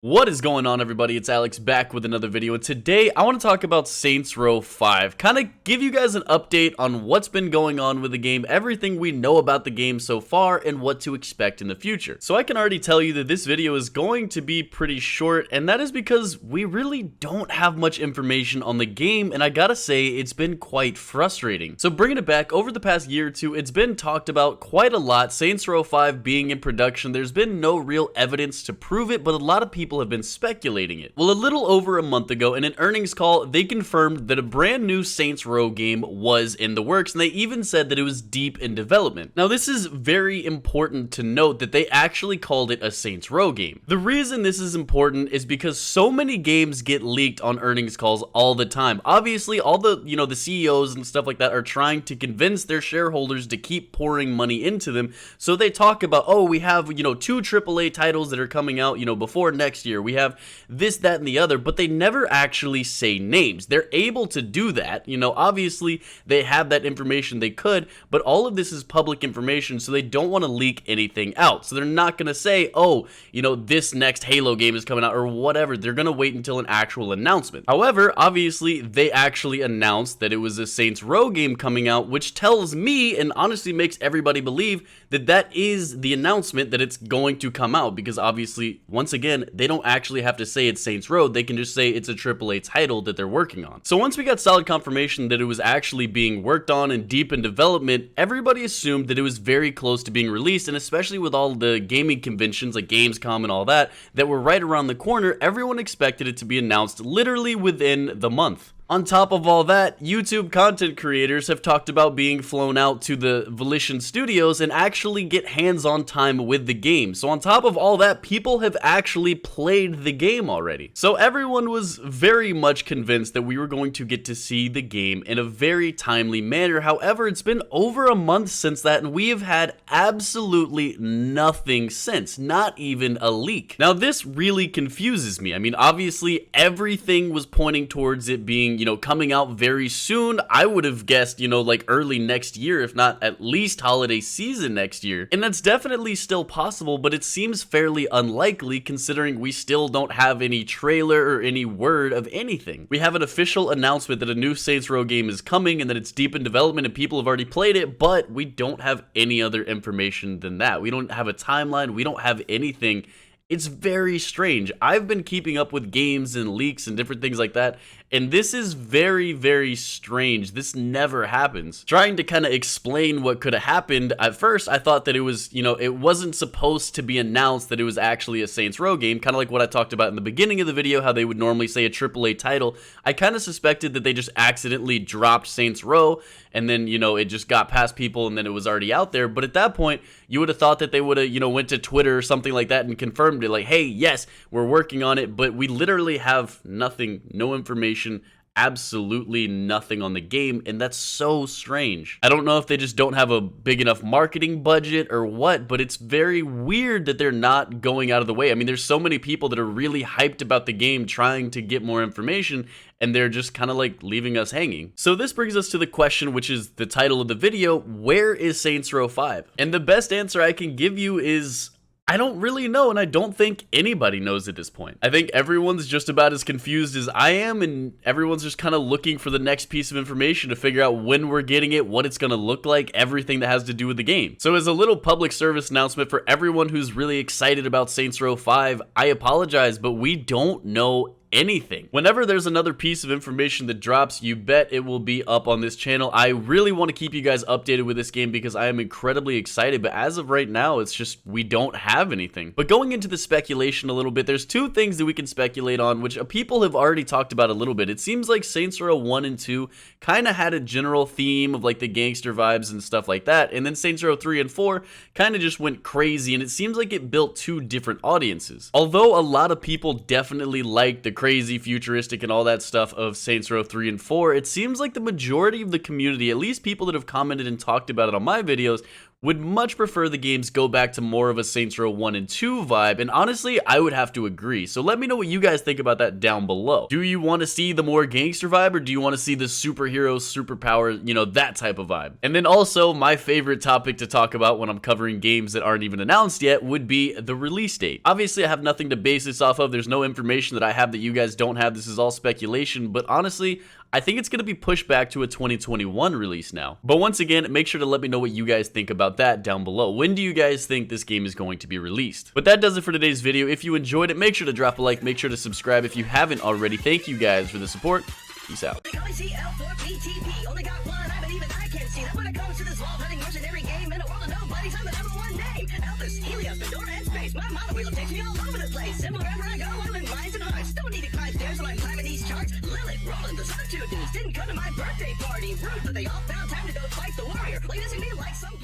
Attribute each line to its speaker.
Speaker 1: What is going on, everybody? It's Alex back with another video, and today I want to talk about Saints Row 5, kind of give you guys an update on what's been going on with the game, everything we know about the game so far, and what to expect in the future. So I can already tell you that this video is going to be pretty short, and that is because we really don't have much information on the game, and I gotta say, it's been quite frustrating. So bringing it back, over the past year or two, it's been talked about quite a lot, Saints Row 5 being in production. There's been no real evidence to prove it, but a lot of people have been speculating it. Well, a little over a month ago, in an earnings call, they confirmed that a brand new Saints Row game was in the works, and they even said that it was deep in development. Now, this is very important to note that they actually called it a Saints Row game. The reason this is important is because so many games get leaked on earnings calls all the time. Obviously, all the, the CEOs and stuff like that are trying to convince their shareholders to keep pouring money into them. So they talk about, oh, we have, two AAA titles that are coming out, before next year. We have this, that, and the other, but they never actually say names. They're able to do that. Obviously they have that information they could, but all of this is public information, so they don't want to leak anything out. So they're not going to say, oh, this next Halo game is coming out or whatever. They're going to wait until an actual announcement. However, obviously they actually announced that it was a Saints Row game coming out, which tells me and honestly makes everybody believe that that is the announcement that it's going to come out, because obviously, once again, they don't actually have to say it's Saints Row. They can just say it's a AAA title that they're working on. So once we got solid confirmation that it was actually being worked on and deep in development, everybody assumed that it was very close to being released, and especially with all the gaming conventions like Gamescom and all that were right around the corner, everyone expected it to be announced literally within the month. On top of all that, YouTube content creators have talked about being flown out to the Volition Studios and actually get hands-on time with the game. So on top of all that, people have actually played the game already. So everyone was very much convinced that we were going to get to see the game in a very timely manner. However, it's been over a month since that, and we have had absolutely nothing since, not even a leak. Now, this really confuses me. I mean, obviously, everything was pointing towards it being coming out very soon. I would have guessed, like early next year, if not at least holiday season next year. And that's definitely still possible, but it seems fairly unlikely considering we still don't have any trailer or any word of anything. We have an official announcement that a new Saints Row game is coming and that it's deep in development and people have already played it, but we don't have any other information than that. We don't have a timeline. We don't have anything. It's very strange. I've been keeping up with games and leaks and different things like that, and this is very, very strange. This never happens. Trying to kind of explain what could have happened, at first I thought that it was, it wasn't supposed to be announced that it was actually a Saints Row game, kind of like what I talked about in the beginning of the video, how they would normally say a AAA title. I kind of suspected that they just accidentally dropped Saints Row, and then, it just got past people and then it was already out there. But at that point, you would have thought that they would have, went to Twitter or something like that and confirmed it, like, hey, yes, we're working on it, but we literally have nothing, no information, absolutely nothing on the game, and that's so strange. I don't know if they just don't have a big enough marketing budget or what, but it's very weird that they're not going out of the way. I mean, there's so many people that are really hyped about the game trying to get more information, and they're just kind of like leaving us hanging. So this brings us to the question, which is the title of the video: where is Saints Row 5? And the best answer I can give you is, I don't really know, and I don't think anybody knows at this point. I think everyone's just about as confused as I am, and everyone's just kind of looking for the next piece of information to figure out when we're getting it, what it's going to look like, everything that has to do with the game. So as a little public service announcement for everyone who's really excited about Saints Row 5, I apologize, but we don't know anything. Whenever there's another piece of information that drops, you bet it will be up on this channel. I really want to keep you guys updated with this game because I am incredibly excited, but as of right now, it's just we don't have anything. But going into the speculation a little bit, there's two things that we can speculate on, which people have already talked about a little bit. It seems like Saints Row 1 and 2 kind of had a general theme of like the gangster vibes and stuff like that, and then Saints Row 3 and 4 kind of just went crazy, and it seems like it built two different audiences. Although a lot of people definitely liked the crazy, futuristic, and all that stuff of Saints Row 3 and 4, it seems like the majority of the community, at least people that have commented and talked about it on my videos, would much prefer the games go back to more of a Saints Row 1 and 2 vibe, and honestly, I would have to agree. So let me know what you guys think about that down below. Do you want to see the more gangster vibe, or do you want to see the superhero, superpower, you know, that type of vibe? And then also, my favorite topic to talk about when I'm covering games that aren't even announced yet would be the release date. Obviously, I have nothing to base this off of. There's no information that I have that you guys don't have. This is all speculation, but honestly, I think it's going to be pushed back to a 2021 release now. But once again, make sure to let me know what you guys think about that down below. When do you guys think this game is going to be released? But that does it for today's video. If you enjoyed it, make sure to drop a like, make sure to subscribe if you haven't already. Thank you guys for the support. Peace out.
Speaker 2: Didn't come to my birthday party. Rude, but they all found time to go fight the warrior. Like, this would be like some